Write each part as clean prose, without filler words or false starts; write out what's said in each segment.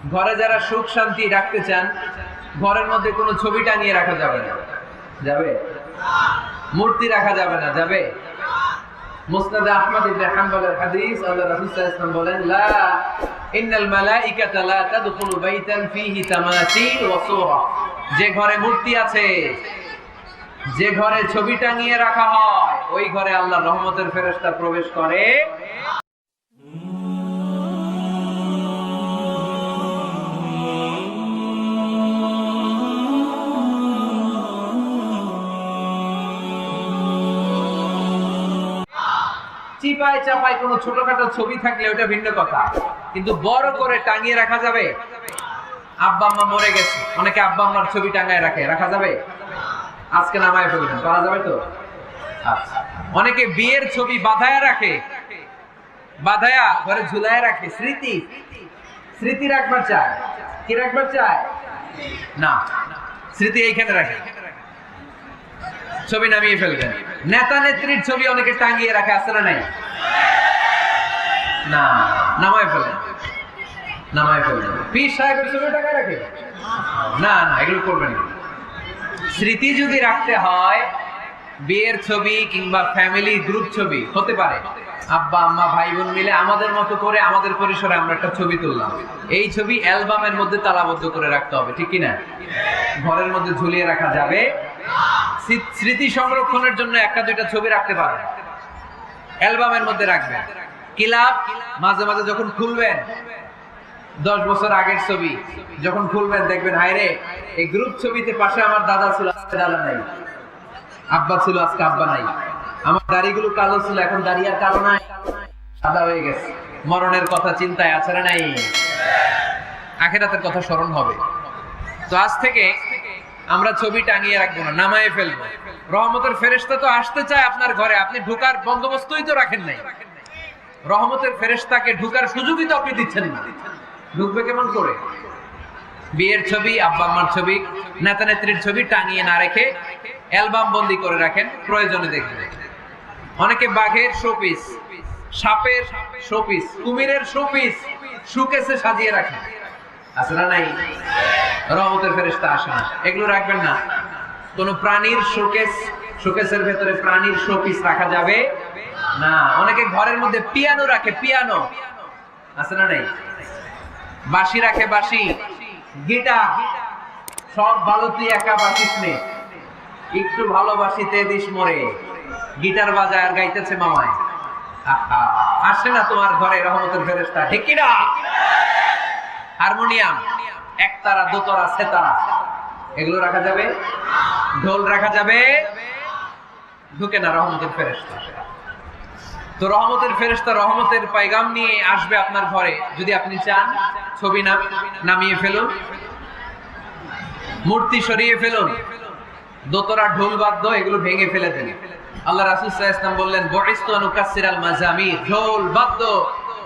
ঘরে যারা সুখ শান্তি রাখতে চান, ঘরের মধ্যে কোনো ছবি টাঙিয়ে রাখা যাবে না। যাবে? মূর্তি রাখা যাবে না। যাবে? মুসনাদে আহমদ ইবনে হাম্বলের হাদিস, আল্লাহর রাসূল সাল্লাল্লাহু আলাইহি ওয়াসাল্লাম বলেন, লা ইন্নাল মালাইকাতা লা তাদখুলু বাইতান ফীহি তামাসিল ওয়া সূরা। যে ঘরে মূর্তি আছে, যে ঘরে ছবি টাঙিয়ে রাখা হয়, ওই ঘরে আল্লাহর রহমতের ফেরেশতা প্রবেশ করে। চিপায় চাপায় কোনো ছোটখাটো ছবি থাকলে ওটা ভিন্ন কথা, কিন্তু বড় করে টাঙিয়ে রাখা যাবে? আব্বা আম্মা মরে গেছে, অনেকে আব্বা আম্মার ছবি টাঙায় রাখা যাবে? আজকে নামায় ফেলবেন, করা যাবে তো? আচ্ছা। অনেকে বিয়ের ছবি বাঁধায়া রাখে, বাঁধায়া ঘরে ঝুলায় রাখে, স্মৃতি রাখবার চায়। কি রাখবার চায়? না, স্মৃতি এইখানে রাখে, ছবি নামিয়ে ফেলবেন। নেতা নেত্রীর ছবি অনেকে টাঙিয়ে রাখে, আছে না নাই? না, নামায় ফেলেন, নামায় ফেলবেন। পীর সাহেবের ছবি টাঙায় রাখে? না না, এগুলো করবেন না। স্মৃতি যদি রাখতে হয়, বিয়ের ছবি কিংবা ফ্যামিলি গ্রুপ ছবি হতে পারে, আব্বা আম্মা ভাই বোন মিলে আমাদের মতো করে আমাদের পরিসরে আমরা একটা ছবি তুললাম, এই ছবি অ্যালবামের মধ্যে তালাবদ্ধ করে রাখতে হবে, ঠিক কিনা? ঘরের মধ্যে ঝুলিয়ে রাখা যাবে? স্মৃতি সংরক্ষণের জন্য একটা দুইটা ছবি রাখতে পারেন, অ্যালবামের মধ্যে রাখবেন। কিলাব মাঝে মাঝে যখন খুলবেন, 10 বছর আগের ছবি যখন খুলবেন, দেখবেন হায়রে এই গ্রুপ ছবিতে পাশে আমার দাদা ছিল, আজকে দাদা নাই, আব্বা ছিল, আজকে আব্বা নাই, আমার দাড়িগুলো কালো ছিল, এখন দাড়ি আর কালো নাই, সাদা হয়ে গেছে। মরণের কথা চিন্তায় আছে না নাই? আখিরাতের কথা স্মরণ হবে। তো আজ থেকে আমরা ছবি টাঙিয়ে রাখবো না, নামায়ে ফেলবো। রহমতের ফেরেশতা তো আসতে চায় আপনার ঘরে, আপনি ঢোকার বন্দোবস্তই তো রাখেন নাই। রহমতের ফেরেশতাকে ঢোকার সুযোগই তো আপনি দিচ্ছেন না, ঢুকবে কেমন করে? বিয়ের ছবি, আব্বা আম্মার ছবি, নেতা নেত্রীর ছবি টাঙিয়ে না রেখে অ্যালবাম বন্দি করে রাখেন, প্রয়োজনে দেখবেন। অনেকে বাঘের শোপিস, সাপের শোপিস, কুমিরের শোপিস শোকেসে সাজিয়ে রাখেন, আছে না নাই? রহমতের ফেরেশতা আসে না, এগুলো রাখবেন না। কোন প্রাণীর শোকেসের ভেতরে প্রাণীর শোপিস রাখা যাবে না। অনেকে ঘরের মধ্যে পিয়ানো রাখে, পিয়ানো, আছে না নাই? বাঁশি রাখে, বাঁশি, গিটার, সব ভালো, তুই একা বাঁশিস নে, একটু ভালোবাসিতে দিস মরে, গিটার বাজায় আর গাইতেছে মামায়। আসে না তোমার ঘরে রহমতের ফেরেশতা, ঠিক কি না? হারমোনিয়াম, একতারা, দোতারা, সেতারা, এগুলো রাখা যাবে? ঢোল রাখা যাবে? ঢুকে না রহমতের ফেরেশতা। তো রহমতের ফেরেশতা রহমতের পায়গাম নিয়ে আসবে আপনার ঘরে। যদি আপনি চান, ছবি নামিয়ে ফেলুন, মূর্তি সরিয়ে ফেলুন, দোতরা, ঢোল বাদ্য এগুলো ভেঙে ফেলে দেন। আল্লাহ রাসূল সাল্লাল্লাহু আলাইহি ওয়াসাল্লাম বললেন, বুইসতু আন উকাসসিরাল মাজামির, ঢোল বাদ্য,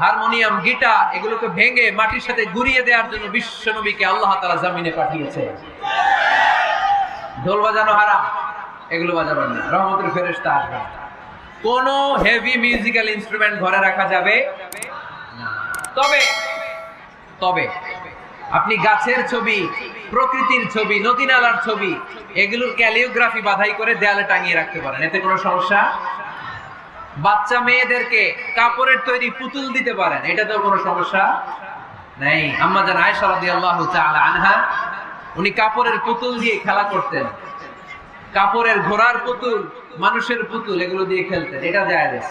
হারমোনিয়াম, গিটার এগুলোকে ভেঙে মাটির সাথে গুঁড়িয়ে দেওয়ার জন্য বিশ্ব নবীকে আল্লাহ তাআলা জমিনে পাঠিয়েছে। ঢোল বাজানো হারাম, এগুলো বাজাবেন না, রহমতের ফেরেশতা আসবে। কোন হেভি মিউজিক্যাল ইনস্ট্রুমেন্ট ঘরে রাখা যাবে না। তবে আপনি গাছের ছবি, প্রকৃতির ছবি, নদী নালার ছবি, এগুলোর ক্যালিওগ্রাফি বাধাই করে দেয়ালে টাঙিয়ে রাখতে পারেন, এতে কোনো সমস্যা। বাচ্চা মেয়েদেরকে কাপড়ের তৈরি পুতুল দিতে পারেন, এটাতেও কোনো সমস্যা নেই। আম্মা জান আয়েশা রাদিয়াল্লাহু তাআলা আনহা, উনি কাপড়ের পুতুল দিয়ে খেলা করতেন, কাপড়ের ঘোড়ার পুতুল, মানুষের পুতুল, এগুলো দিয়ে খেলতেন, এটা জায়েজ।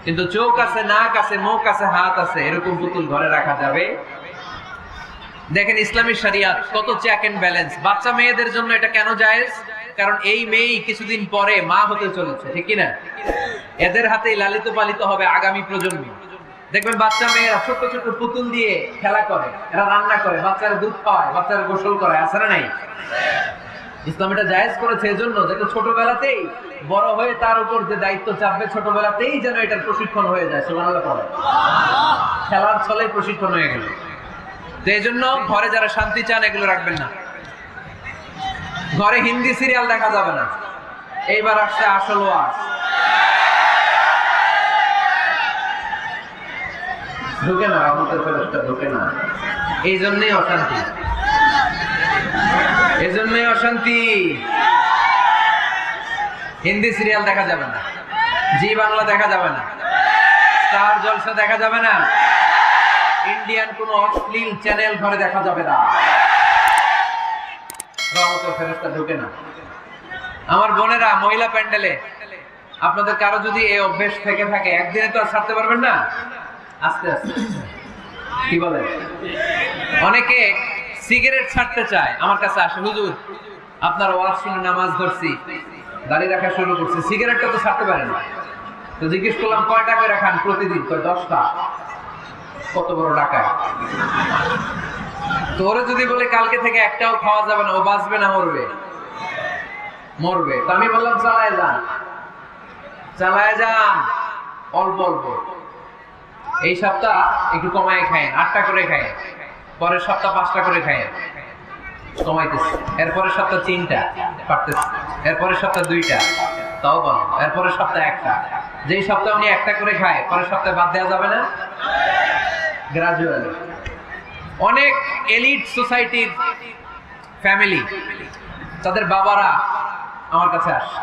কিন্তু চোখ আছে, নাক আছে, মুখ আছে, হাত আছে, এরকম পুতুল ঘরে রাখা যাবে? দেখেন ইসলামী শরিয়াত কত চেক এন্ড ব্যালেন্স। বাচ্চা মেয়েদের জন্য এটা কেন জায়েজ? কারণ এই মেয়েই কিছুদিন পরে মা হতে চলেছে, ঠিক কি না? এদের হাতেই লালিত পালিত হবে আগামী প্রজন্ম। দেখবেন বাচ্চা মেয়েরা ছোট ছোট পুতুল দিয়ে খেলা করে, এরা রান্না করে, বাচ্চারা দুধ খাওয়ায়, বাচ্চারা গোসল করে, আছে না নাই? ইসলাম এটা জায়েজ করেছে এজন্য যাতে ছোটবেলাতেই বড় হয়ে তার উপর যে দায়িত্ব চাপবে, ছোটবেলাতেই যেন এটার প্রশিক্ষণ হয়ে যায়। সুবহানাল্লাহ পড়ে, খেলার ছলে প্রশিক্ষণ হয়ে গেল। তো এই জন্য ঘরে যারা শান্তি চান, এগুলো রাখবেন না। ঘরে হিন্দি সিরিয়াল দেখা যাবে না। এইবার আসছে আসল ওয়াজ। ঢুকে না, রহমতের ফেরেশতা ঢুকে না। এই জন্যই অশান্তি, এই জন্যই অশান্তি। হিন্দি সিরিয়াল দেখা যাবে না, জি বাংলা দেখা যাবে না, স্টার জলসা দেখা যাবে না, ইন্ডিয়ান কোন অশ্লীল চ্যানেল ঘরে দেখা যাবে না, রহমতের ফেরেশতা ঢোকে না। আমার বোনেরা, মহিলা প্যান্ডেলে আপনাদের কারো যদি এই অভ্যেস থেকে থাকে, একদিনে তো আর ছাড়তে পারবেন না, আস্তে আস্তে। কি বলে, অনেকে সিগারেট ছাড়তে চায়, আমার কাছে আসে, হুজুর আপনার ওয়াজ শুনে নামাজ ধরছি, দাড়ি রাখা শুরু করছি, সিগারেটটা তো ছাড়তে পারেন না। তো জিজ্ঞেস করলাম কয়টা করে খান প্রতিদিন? কয় 10টা। কত বড় ডাকায়! তোরে যদি বলে কালকে থেকে একটাও খাওয়া যাবে না, ও বাঁচবে না মরবে? মরবে। তো আমি বললাম চালায় যান, চালায় যান, অল্প অল্প। এই সপ্তাহ একটু কমায় খায়, 8টা করে খায়, পরের সপ্তাহ 5টা করে খায়, কমাইতেছে। এরপরের সপ্তাহ 3টা, পারতেছে। এরপরের সপ্তাহ 2টা, তাও বলো। এরপরের সপ্তাহ 1টা। যেই সপ্তাহ উনি 1টা করে খায়, পরের সপ্তাহে বাদ দেওয়া যাবে না? গ্রাজুয়ালি। অনেক এলিট সোসাইটির ফ্যামিলি, তাদের বাবারা আমার কাছে আসে,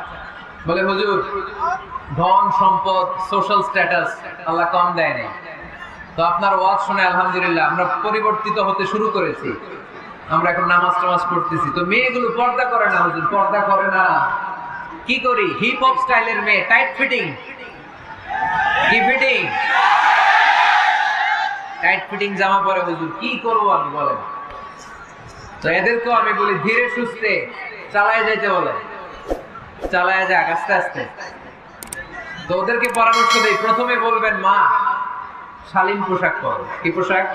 বলে হুজুর ধন সম্পদ সোশ্যাল স্ট্যাটাস আল্লাহ কম দেয় নাই, তো আপনার ওয়াজ শুনে আলহামদুলিল্লাহ আমরা পরিবর্তিত হতে শুরু করেছি, আমরা এখন নামাজ টামাজ পড়তেছি। তো মেয়েগুলো পর্দা করে না হুজুর, পর্দা করে না। কি করি? হিপ হপ স্টাইলের মেয়ে, টাইট ফিটিং। কি ফিটিং? টাইট ফিটিং জামা পরে হুজুর, কি করবো আমি বলেন? তো এদেরকেও আমি বলি ধীরে সুস্থে চালায় যাইতে বলে, চালায় যাক আস্তে আস্তে। তো ওদেরকে পরামর্শ দেই, প্রথমে বলবেন মা শালীন পোশাক পরো। কি পোশাক?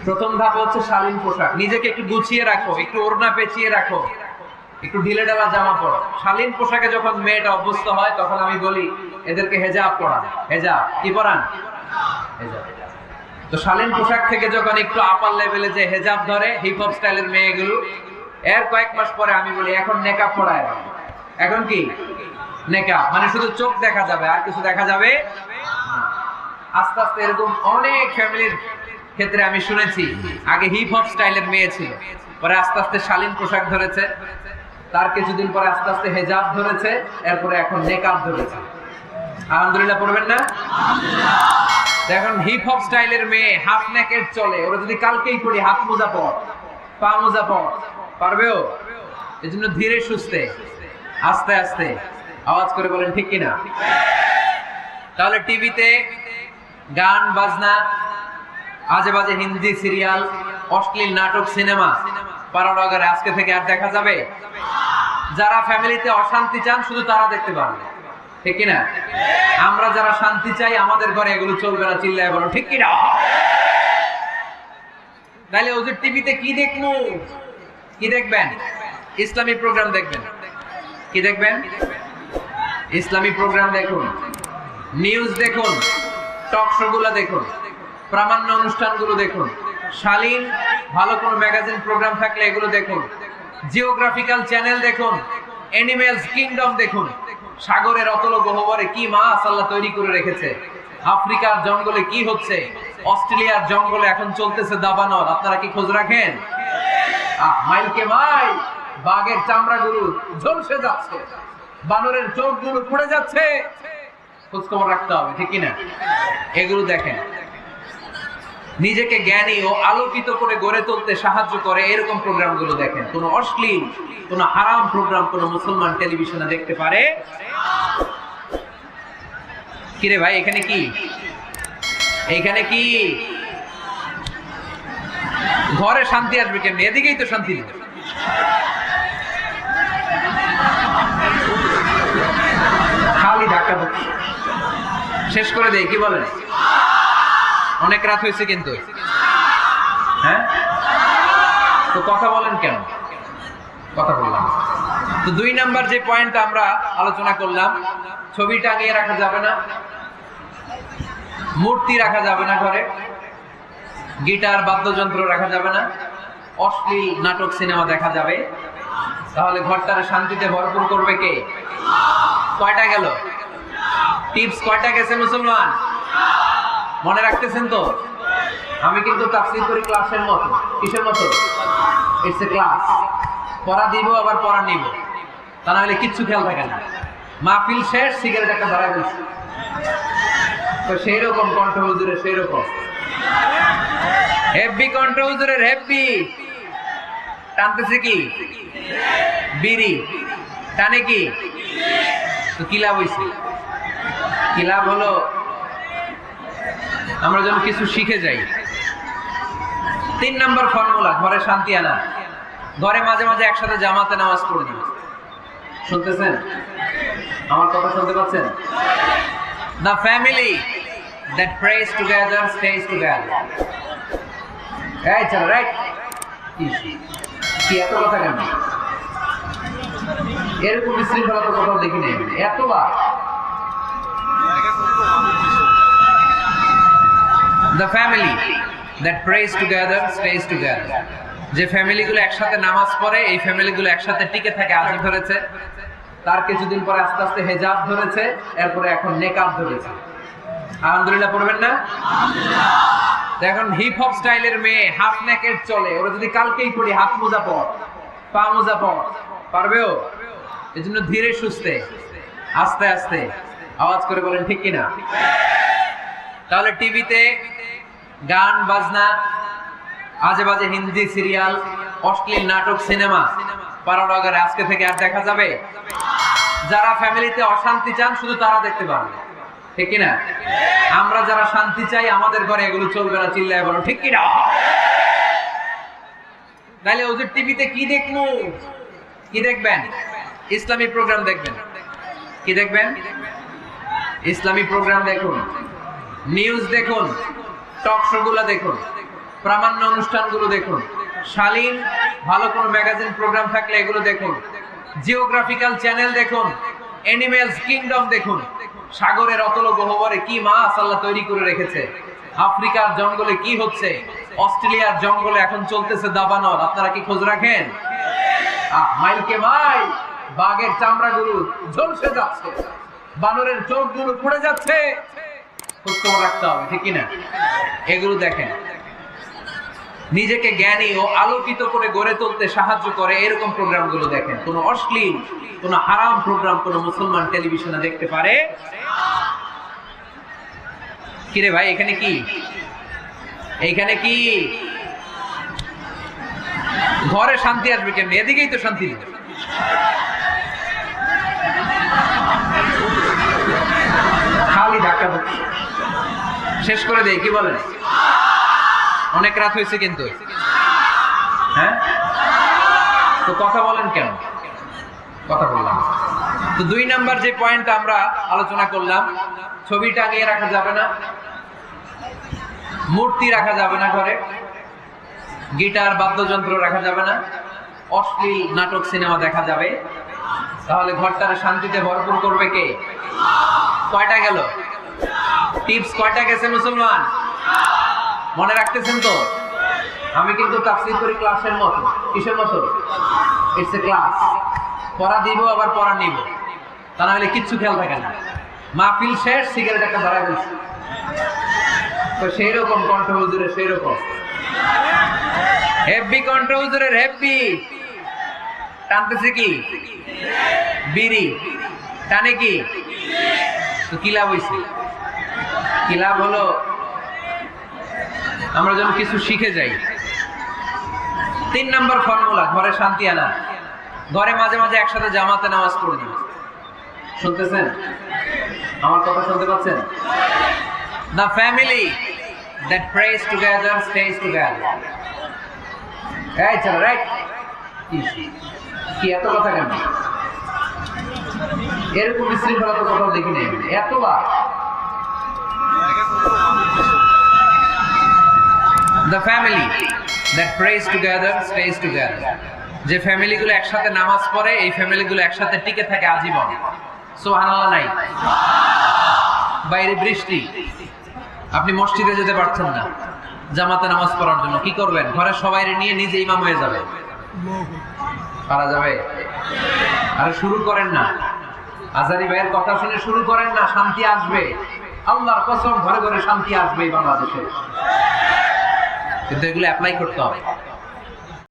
প্রথম ধাপ হচ্ছে শালীন পোশাক। নিজেকে একটু গুছিয়ে রাখো, একটু ওড়না পেঁচিয়ে রাখো, একটু ঢিলে ঢালা জামা পরো। শালীন পোশাকে যখন মেয়েটা অভ্যস্ত হয়, তখন আমি বলি এদেরকে হেজাব পরান। হেজাব কি পরান? হেজাব। তো শালীন পোশাক থেকে যখন একটু আপার লেভেলে যে হেজাব ধরে হিপ হপ স্টাইলের মেয়েগুলো, এর কয়েক মাস পরে আমি বলি এখন নেকাব পরায়। এখন কি নেকাব? মানে শুধু চোখ দেখা যাবে, আর কিছু দেখা যাবে না। আস্তে আস্তে এরকম অনেক ফ্যামিলির ক্ষেত্রে আমি শুনেছি, আগে হিপ হপ স্টাইলের মেয়ে ছিল, পরে আস্তে আস্তে শালীন পোশাক ধরেছে, তার কিছুদিন পরে আস্তে আস্তে হেজাব ধরেছে, এরপরে এখন নেকাব ধরেছে। আলহামদুলিল্লাহ পড়বেন না? এখন হিপ হপ স্টাইলের মেয়ে হাফ নেকেড চলে, ওরা যদি কালকেই পড়ি হাত মোজা পর, পা মোজা পর, পারবেও? এই জন্য ধীরে সুস্থে আস্তে আস্তে আওয়াজ করে বলেন ঠিক কিনা? তাহলে টিভিতে গান বাজনা, আজে বাজে হিন্দি সিরিয়াল, অশ্লীল নাটক, সিনেমা পারানগরে আজকে থেকে আর দেখা যাবে? যারা ফ্যামিলিতে অশান্তি চান শুধু তারা দেখতে পারবে, ঠিক কিনা? আমরা যারা শান্তি চাই আমাদের ঘরে এগুলো চলবে না, চিল্লায় বলো ঠিক কিনা? তাহলে ওই যে টিভিতে কি দেখবো? কি দেখবেন? ইসলামী প্রোগ্রাম দেখবেন। কি দেখবেন? ইসলামী প্রোগ্রাম দেখুন, নিউজ দেখুন, টক শো গুলো দেখুন, প্রামাণ্য অনুষ্ঠানগুলো দেখুন, শালীন ভালো কোনো ম্যাগাজিন প্রোগ্রাম থাকলে এগুলো দেখুন, জিওগ্রাফিক্যাল চ্যানেল দেখুন, অ্যানিমেলস কিংডম দেখুন, সাগরের অতল গহ্বরে কি মাছ আল্লাহ তৈরি করে রেখেছে, আফ্রিকার জঙ্গলে কি হচ্ছে, অস্ট্রেলিয়ার জঙ্গলে এখন চলতেছে দাবানল, আপনারা কি খোঁজ রাখেন? মাইলকে মাইল বাঘের চামড়াগুলো ঝলসে যাচ্ছে, বানরের চোখগুলো পুড়ে যাচ্ছে, খোঁজ খবর রাখতে হবে, ঠিক কিনা? এগুলো দেখেন। নিজেকে জ্ঞানী ও আলোকিত করে গড়ে তুলতে সাহায্য করে এরকম প্রোগ্রামগুলো দেখেন। কোন অশ্লীল, কোন হারাম প্রোগ্রাম কোন মুসলমান টেলিভিশনে দেখতে পারে? কিরে ভাই এখানে কি? এইখানে কি? ঘরে শান্তি আসবে কেমনি? এদিকেই তো শান্তি নেই। খালি ধাক্কা ধাক্কি শেষ করে দেয়। কি বলেন? অনেক রাত হয়েছে কিন্তু, হ্যাঁ? তো কথা বলেন কেন? কথা বললাম তো 2 নাম্বার যে পয়েন্টটা আমরা আলোচনা করলাম, ছবি টাঙিয়ে রাখা যাবে না, মূর্তি রাখা যাবে না ঘরে, গিটার বাদ্যযন্ত্র রাখা যাবে না, অশ্লীল নাটক সিনেমা দেখা যাবে। তাহলে ঘরটারে শান্তিতে ভরপুর করবে কে? কয়টা গেল? টিপস কয়টা গেছে মুসলমান? মনে রাখতেছেন তো? আমি কিন্তু তাফসীর করি ক্লাসের মতো। কিসের মতো? It's a class. পড়া দিব আবার পড়া নিব, তা না হলে কিচ্ছু খেয়াল থাকে না। মাহফিল শেষ, সিগারেট একটা ধরা গেছে, তো সেই রকম কণ্ঠ হুজুরের, সেই রকম হেভি কণ্ঠ হুজুরের, হেভি। টানতেছে কি? বিড়ি। টানে কি? তো কি লাভ হইছে? কি লাভ হলো? আমরা যেন কিছু শিখে যাই। 3 নম্বর ফর্মুলা, ঘরে শান্তি আনা। ঘরে মাঝে মাঝে একসাথে জামাতে নামাজ পড়ে দিন। শুনতেছেন? আমার কথা শুনতে পাচ্ছেন? The family that prays together stays together. এই চলো, রাইট? কি এত কথা কেন? এরকম বিশৃঙ্খলা তো কোথাও দেখি নাই এতবার। The family that prays together stays together. যে ফ্যামিলিগুলো একসাথে নামাজ পড়ে, এই ফ্যামিলিগুলো একসাথে টিকে থাকে। আজই ধরেছে, তার কিছুদিন পরে আস্তে আস্তে হেজাব ধরেছে, এরপরে এখন নেকাব ধরেছে। আলহামদুলিল্লাহ পড়বেন না? এখন হিপ হপ স্টাইলের মেয়ে হাফ নেকেড চলে, ওরা যদি কালকেই পড়ি হাত মোজা পর, পা মোজা পর, পারবেও? এজন্য ধীরে সুস্থে আস্তে আস্তে আওয়াজ করে বলেন, ঠিক কিনা? তাহলে টিভিতে গান বাজনা, আজে বাজে হিন্দি সিরিয়াল, অশ্লীল নাটক, সিনেমা, পারাডাগারে আজকে থেকে আর দেখা যাবে? যারা ফ্যামিলিতে অশান্তি চান শুধু তারা দেখতে পারবে, ঠিক কিনা? আমরা যারা শান্তি চাই আমাদের ঘরে এগুলো চলবে না। চিল্লায় বলো, ঠিক কিনা? তাহলে ওদের টিভিতে কি দেখবো? কি দেখবেন? ইসলামী প্রোগ্রাম দেখবেন। কি দেখবেন? ইসলামী প্রোগ্রাম দেখুন, নিউজ দেখুন, টক শো গুলো দেখুন, প্রামাণ্য অনুষ্ঠানগুলো দেখুন, শালীন ভালো কোনো ম্যাগাজিন প্রোগ্রাম থাকলে এগুলো দেখুন, জিওগ্রাফিক্যাল চ্যানেল দেখুন, অ্যানিমেলস কিংডম দেখুন। সাগরের অতল গহ্বরে কি মাছ আল্লাহ তৈরি করে রেখেছে, আফ্রিকার জঙ্গলে কি হচ্ছে, অস্ট্রেলিয়ার জঙ্গলে এখন চলতেছে দাবানল। আপনারা কি খোঁজ রাখেন? মাইলকে মাইল বাঘের চামড়াগুলো ঝলসে যাচ্ছে, বানরের চোখগুলো পড়ে যাচ্ছে, খোঁজ খবর রাখতে হবে, ঠিক কিনা? এগুলো দেখেন। নিজেকে জ্ঞানী ও আলোকিত করে গড়ে তুলতে সাহায্য করে এরকম প্রোগ্রামগুলো দেখেন। কোনো অশ্লীল, কোনো হারাম প্রোগ্রাম কোনো মুসলমান টেলিভিশনে দেখতে পারে? কিরে ভাই, এখানে কি? এইখানে কি? ঘরে শান্তি আসবে কেমনি? এদিকেই তো শান্তি নেই। খালি ধাক্কা ধাক্কি শেষ করে দেয়। কি বলেন? অনেক রাত হয়েছে কিন্তু, হ্যাঁ? তো কথা বলেন কেন? কথা বললাম তো। 2 নাম্বার যে পয়েন্ট আমরা আলোচনা করলাম, ছবি টাঙিয়ে রাখা যাবে না, মূর্তি রাখা যাবে না ঘরে, গিটার বাদ্যযন্ত্র রাখা যাবে না, অশ্লীল নাটক সিনেমা দেখা যাবে। তাহলে ঘরটারে শান্তিতে ভরপুর করবে কে? কয়টা গেল? টিপস কয়টা গেছে মুসলমান? মনে রাখতেছেন তো? আমি কিন্তু তাফসীর করি ক্লাসের মতো। কিসের মতো? It's a class. পড়া দিব আবার পড়া নিব, তা না হলে কিচ্ছু খেয়াল থাকে না। মাহফিল শেষ, সিগারেট একটা ধরা গেছে, তো সেই রকম কণ্ঠ হুজুরের, সেই রকম হেভি কণ্ঠ হুজুরের, হেভি। টানতেছে কি? বিড়ি। টানে কি? তো কি লাভ হইছে? কি লাভ হলো? আমরা যেন কিছু শিখে যাই। 3 নম্বর ফর্মুলা, ঘরে শান্তি আনা। ঘরে মাঝে মাঝে একসাথে জামাতে নামাজ পড়ে দিন। শুনতেছেন? আমার কথা শুনতে পাচ্ছেন? The family that prays together stays together. এই চলো, রাইট? কি এত কথা কেন? এরকম বিশৃঙ্খলা তো কোথাও দেখি নাই এতবার। The family that prays together stays together. যে ফ্যামিলিগুলো একসাথে নামাজ পড়ে, এই ফ্যামিলিগুলো একসাথে টিকে থাকে আজীবন। সুবহানাল্লাহ নাই? বাইরে বৃষ্টি, আপনি মসজিদে যেতে পারছেন না জামাতে নামাজ পড়ার জন্য, কি করবেন? ঘরে সবাইরে নিয়ে নিজে ইমাম হয়ে যাবে। পারা যাবে? আরে শুরু করেন না, আজারি ভাইয়ের কথা শুনে শুরু করেন না, শান্তি আসবে। আল্লাহর কসম, ঘরে ঘরে শান্তি আসবে বাংলাদেশে। কিন্তু এগুলো অ্যাপ্লাই করতে হবে।